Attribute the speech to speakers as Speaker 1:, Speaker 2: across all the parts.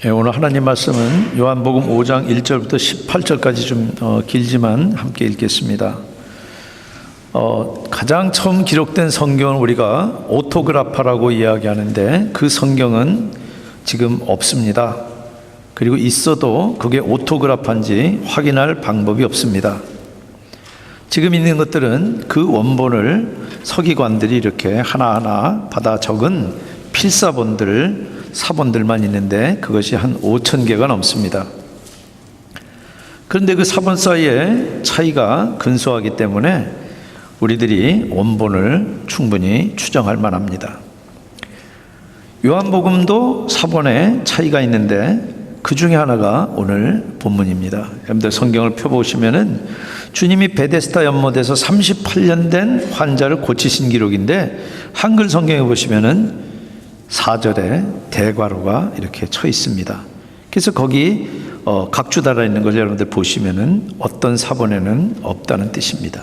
Speaker 1: 오늘 하나님 말씀은 요한복음 5장 1절부터 18절까지 좀 길지만 함께 읽겠습니다. 가장 처음 기록된 성경을 우리가 오토그라파라고 이야기하는데 그 성경은 지금 없습니다. 그리고 있어도 그게 오토그라파인지 확인할 방법이 없습니다. 지금 있는 것들은 그 원본을 서기관들이 이렇게 하나하나 받아 적은 사본들만 있는데 그것이 한 5,000개가 넘습니다. 그런데 그 사본 사이에 차이가 근소하기 때문에 우리들이 원본을 충분히 추정할 만합니다. 요한복음도 사본에 차이가 있는데 그 중에 하나가 오늘 본문입니다. 여러분들 성경을 펴보시면은 주님이 베데스다 연못에서 38년 된 환자를 고치신 기록인데 한글 성경에 보시면은 4절에 대괄호가 이렇게 쳐 있습니다. 그래서 거기 각주 달아 있는 걸 여러분들 보시면은 어떤 사본에는 없다는 뜻입니다.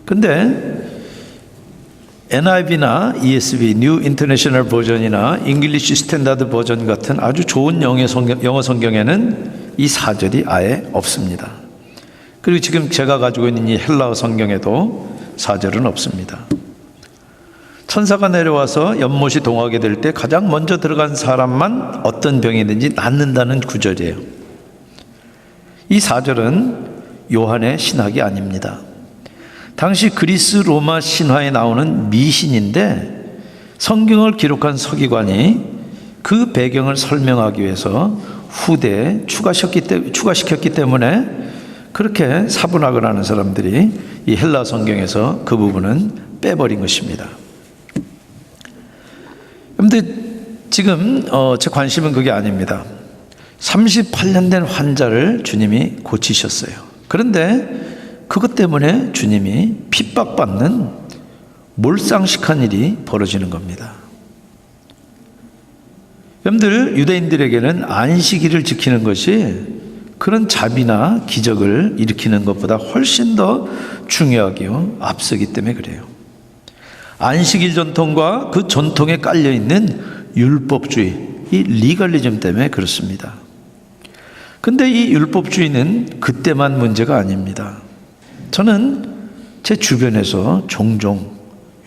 Speaker 1: 근데 NIV나 ESV, New International Version이나 English Standard Version 같은 아주 좋은 영어 성경에는 이 4절이 아예 없습니다. 그리고 지금 제가 가지고 있는 이 헬라어 성경에도 4절은 없습니다. 천사가 내려와서 연못이 동하게 될 때 가장 먼저 들어간 사람만 어떤 병이든지 낫는다는 구절이에요. 이 4절은 요한의 신학이 아닙니다. 당시 그리스 로마 신화에 나오는 미신인데 성경을 기록한 서기관이 그 배경을 설명하기 위해서 후대에 추가시켰기 때문에 그렇게 사분학을 하는 사람들이 이 헬라 성경에서 그 부분은 빼버린 것입니다. 그런데 지금 제 관심은 그게 아닙니다. 38년 된 환자를 주님이 고치셨어요. 그런데 그것 때문에 주님이 핍박받는 몰상식한 일이 벌어지는 겁니다. 여러분들 유대인들에게는 안식일을 지키는 것이 그런 자비나 기적을 일으키는 것보다 훨씬 더 중요하고 앞서기 때문에 그래요. 안식일 전통과 그 전통에 깔려있는 율법주의, 이 리갈리즘 때문에 그렇습니다. 근데 이 율법주의는 그때만 문제가 아닙니다. 저는 제 주변에서 종종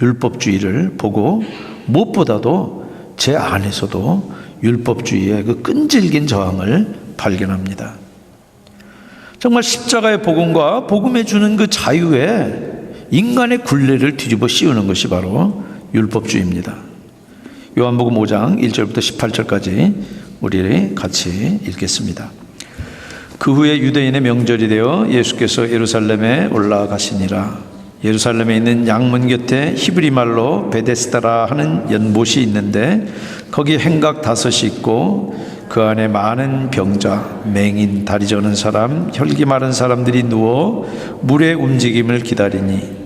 Speaker 1: 율법주의를 보고 무엇보다도 제 안에서도 율법주의의 그 끈질긴 저항을 발견합니다. 정말 십자가의 복음과 복음에 주는 그 자유에 인간의 굴레를 뒤집어 씌우는 것이 바로 율법주의입니다. 요한복음 5장 1절부터 18절까지 우리 같이 읽겠습니다. 그 후에 유대인의 명절이 되어 예수께서 예루살렘에 올라가시니라. 예루살렘에 있는 양문 곁에 히브리 말로 베데스다라 하는 연못이 있는데 거기 행각 5이 있고 그 안에 많은 병자, 맹인, 다리 저는 사람, 혈기 마른 사람들이 누워 물의 움직임을 기다리니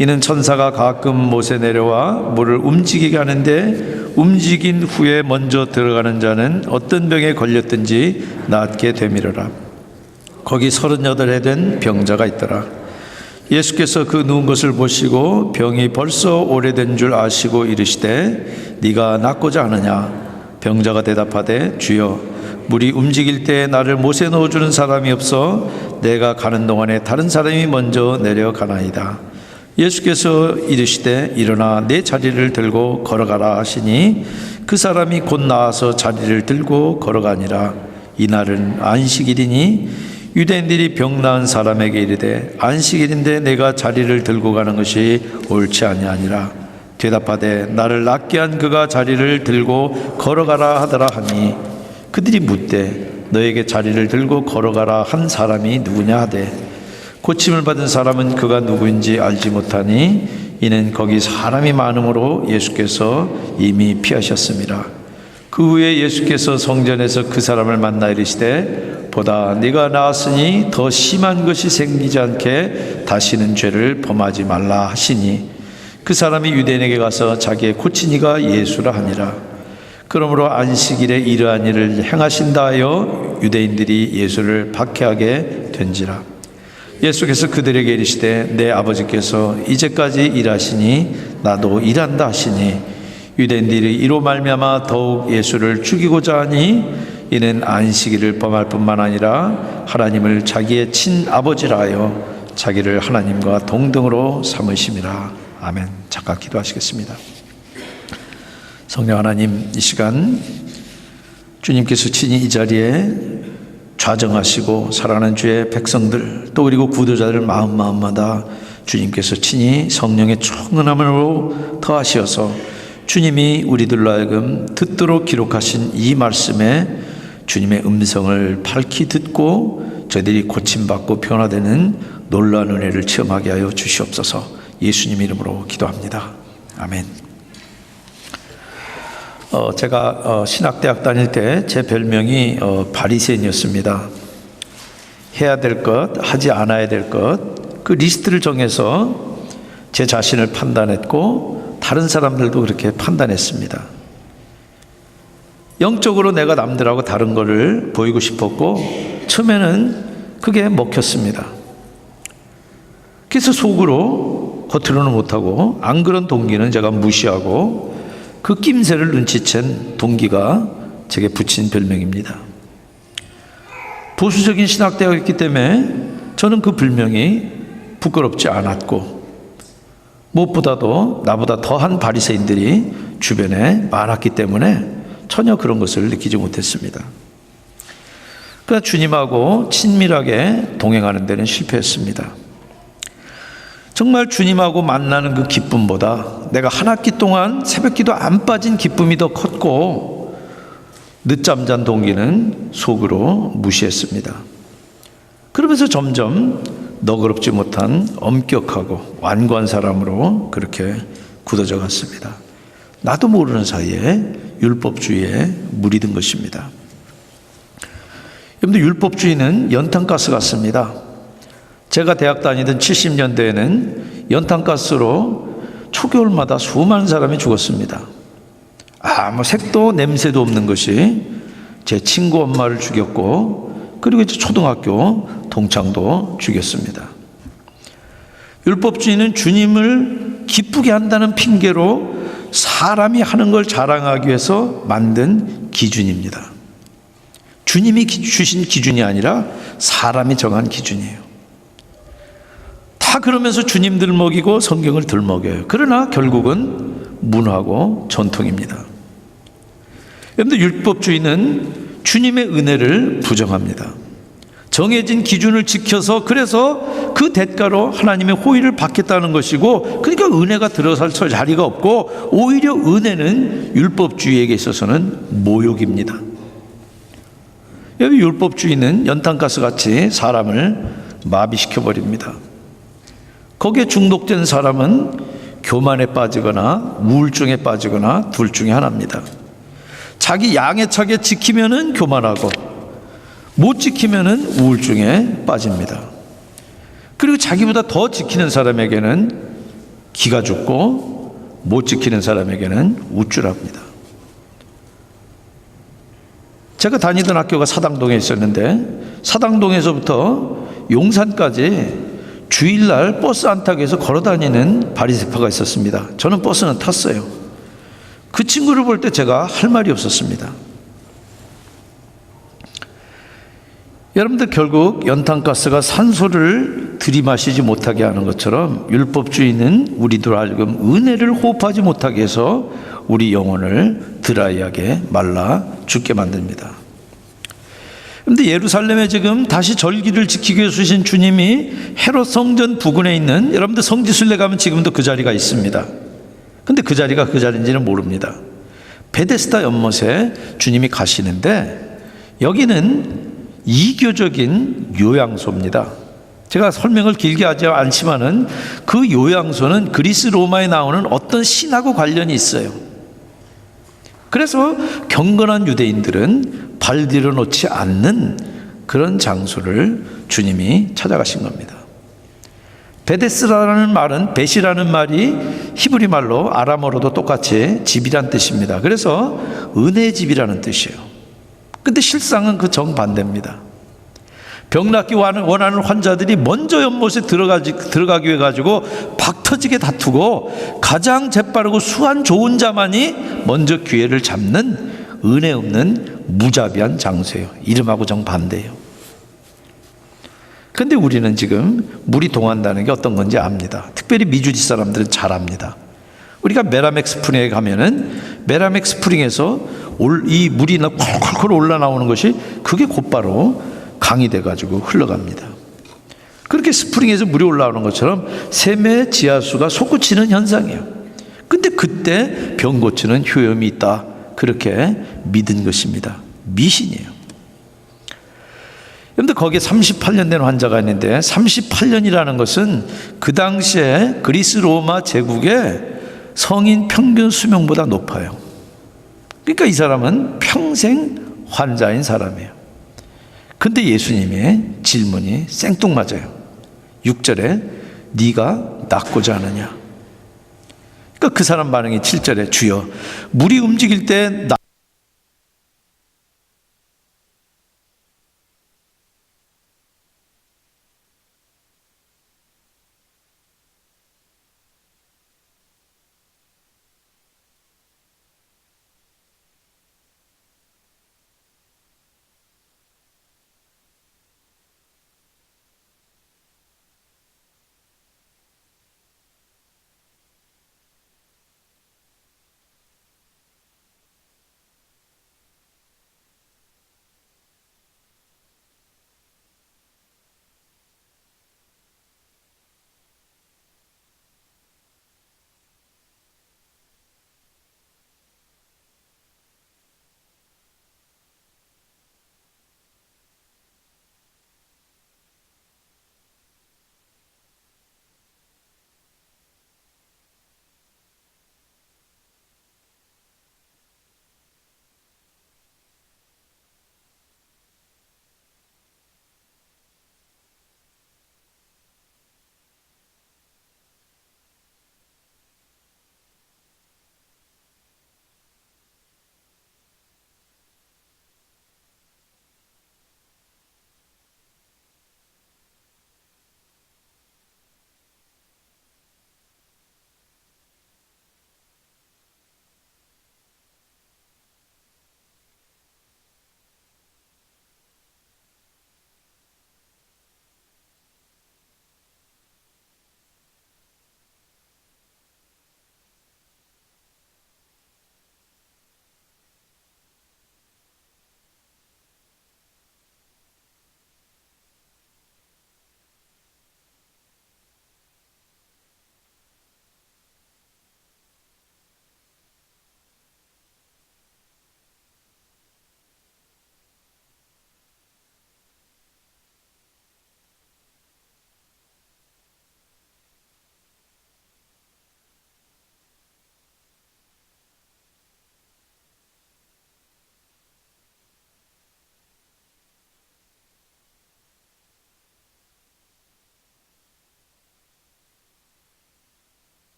Speaker 1: 이는 천사가 가끔 못에 내려와 물을 움직이게 하는데 움직인 후에 먼저 들어가는 자는 어떤 병에 걸렸든지 낫게 되미르라. 거기 38해 된 병자가 있더라. 예수께서 그 누운 것을 보시고 병이 벌써 오래된 줄 아시고 이르시되 네가 낫고자 하느냐? 병자가 대답하되 주여 물이 움직일 때 나를 못에 넣어주는 사람이 없어 내가 가는 동안에 다른 사람이 먼저 내려가나이다. 예수께서 이르시되 일어나 내 자리를 들고 걸어가라 하시니 그 사람이 곧 나와서 자리를 들고 걸어가니라. 이날은 안식일이니 유대인들이 병 나은 사람에게 이르되 안식일인데 내가 자리를 들고 가는 것이 옳지 아니하니라. 대답하되 나를 낫게 한 그가 자리를 들고 걸어가라 하더라 하니 그들이 묻되 너에게 자리를 들고 걸어가라 한 사람이 누구냐 하되 고침을 받은 사람은 그가 누구인지 알지 못하니 이는 거기 사람이 많음으로 예수께서 이미 피하셨습니다. 그 후에 예수께서 성전에서 그 사람을 만나 이르시되 보다 네가 나았으니 더 심한 것이 생기지 않게 다시는 죄를 범하지 말라 하시니 그 사람이 유대인에게 가서 자기의 고친 이가 예수라 하니라. 그러므로 안식일에 이러한 일을 행하신다 하여 유대인들이 예수를 박해하게 된지라. 예수께서 그들에게 이르시되 내 아버지께서 이제까지 일하시니 나도 일한다 하시니 유대인들이 이로 말미암아 더욱 예수를 죽이고자 하니 이는 안식일을 범할 뿐만 아니라 하나님을 자기의 친아버지라 하여 자기를 하나님과 동등으로 삼으심이라. 아멘. 잠깐 기도하시겠습니다. 성령 하나님, 이 시간 주님께서 친히 이 자리에 좌정하시고 사랑하는 주의 백성들, 또 그리고 구도자들 마음마다 주님께서 친히 성령의 충만함으로 더하시어서 주님이 우리들로 하여금 듣도록 기록하신 이 말씀에 주님의 음성을 밝히 듣고 저희들이 고침받고 변화되는 놀라운 은혜를 체험하게 하여 주시옵소서. 예수님 이름으로 기도합니다. 아멘. 제가 신학대학 다닐 때 제 별명이 바리새인이었습니다. 해야 될 것, 하지 않아야 될 것, 그 리스트를 정해서 제 자신을 판단했고 다른 사람들도 그렇게 판단했습니다. 영적으로 내가 남들하고 다른 거를 보이고 싶었고 처음에는 그게 먹혔습니다. 그래서 속으로 겉으로는 못하고 안 그런 동기는 제가 무시하고 그 낌새를 눈치챈 동기가 제게 붙인 별명입니다. 보수적인 신학대학이었기 때문에 저는 그 별명이 부끄럽지 않았고 무엇보다도 나보다 더한 바리새인들이 주변에 많았기 때문에 전혀 그런 것을 느끼지 못했습니다. 그러나 주님하고 친밀하게 동행하는 데는 실패했습니다. 정말 주님하고 만나는 그 기쁨보다 내가 한 학기 동안 새벽기도 안 빠진 기쁨이 더 컸고 늦잠 잔 동기는 속으로 무시했습니다. 그러면서 점점 너그럽지 못한 엄격하고 완고한 사람으로 그렇게 굳어져 갔습니다. 나도 모르는 사이에 율법주의에 물이 든 것입니다. 여러분들, 율법주의는 연탄가스 같습니다. 제가 대학 다니던 70년대에는 연탄가스로 초겨울마다 수많은 사람이 죽었습니다. 색도 냄새도 없는 것이 제 친구 엄마를 죽였고 그리고 이제 초등학교 동창도 죽였습니다. 율법주의는 주님을 기쁘게 한다는 핑계로 사람이 하는 걸 자랑하기 위해서 만든 기준입니다. 주님이 주신 기준이 아니라 사람이 정한 기준이에요. 다 그러면서 주님들 먹이고 성경을 덜 먹여요. 그러나 결국은 문화고 전통입니다. 여러분들, 율법주의는 주님의 은혜를 부정합니다. 정해진 기준을 지켜서 그래서 그 대가로 하나님의 호의를 받겠다는 것이고, 그러니까 은혜가 들어설 자리가 없고 오히려 은혜는 율법주의에게 있어서는 모욕입니다. 여기 율법주의는 연탄가스 같이 사람을 마비시켜버립니다. 거기에 중독된 사람은 교만에 빠지거나 우울증에 빠지거나 둘 중에 하나입니다. 자기 양에 차게 지키면은 교만하고 못 지키면은 우울증에 빠집니다. 그리고 자기보다 더 지키는 사람에게는 기가 죽고 못 지키는 사람에게는 우쭐합니다. 제가 다니던 학교가 사당동에 있었는데 사당동에서부터 용산까지 주일날 버스 안 타고 해서 걸어 다니는 바리새파가 있었습니다. 저는 버스는 탔어요. 그 친구를 볼 때 제가 할 말이 없었습니다. 여러분들, 결국 연탄가스가 산소를 들이마시지 못하게 하는 것처럼 율법주의는 우리들 하여금 은혜를 호흡하지 못하게 해서 우리 영혼을 드라이하게 말라 죽게 만듭니다. 그런데 예루살렘에 지금 다시 절기를 지키기 위해 주신 주님이 헤롯 성전 부근에 있는, 여러분들 성지순례 가면 지금도 그 자리가 있습니다. 근데 그 자리가 그 자리인지는 모릅니다. 베데스다 연못에 주님이 가시는데 여기는 이교적인 요양소입니다. 제가 설명을 길게 하지 않지만은 그 요양소는 그리스 로마에 나오는 어떤 신하고 관련이 있어요. 그래서 경건한 유대인들은 발 들여놓지 않는 그런 장소를 주님이 찾아가신 겁니다. 베데스라는 말은, 벳이라는 말이 히브리 말로 아람어로도 똑같이 집이란 뜻입니다. 그래서 은혜의 집이라는 뜻이에요. 근데 실상은 그 정반대입니다. 병 낫기 원하는 환자들이 먼저 연못에 들어가기 위해 가지고 박터지게 다투고 가장 재빠르고 수완 좋은 자만이 먼저 기회를 잡는 은혜 없는 무자비한 장소예요. 이름하고 정반대예요. 그런데 우리는 지금 물이 동한다는 게 어떤 건지 압니다. 특별히 미주지 사람들은 잘 압니다. 우리가 메라맥 스프링에 가면은 메라맥 스프링에서 이 물이 콜콜콜 올라나오는 것이 그게 곧바로 강이 돼가지고 흘러갑니다. 그렇게 스프링에서 물이 올라오는 것처럼 샘의 지하수가 솟구치는 현상이에요. 근데 그때 병 고치는 효염이 있다, 그렇게 믿은 것입니다. 미신이에요. 그런데 거기에 38년 된 환자가 있는데, 38년이라는 것은 그 당시에 그리스 로마 제국의 성인 평균 수명보다 높아요. 그러니까 이 사람은 평생 환자인 사람이에요. 근데 예수님의 질문이 생뚱맞아요. 6절에 네가 낫고자 하느냐. 그러니까 그 사람 반응이 7절에 주여 물이 움직일 때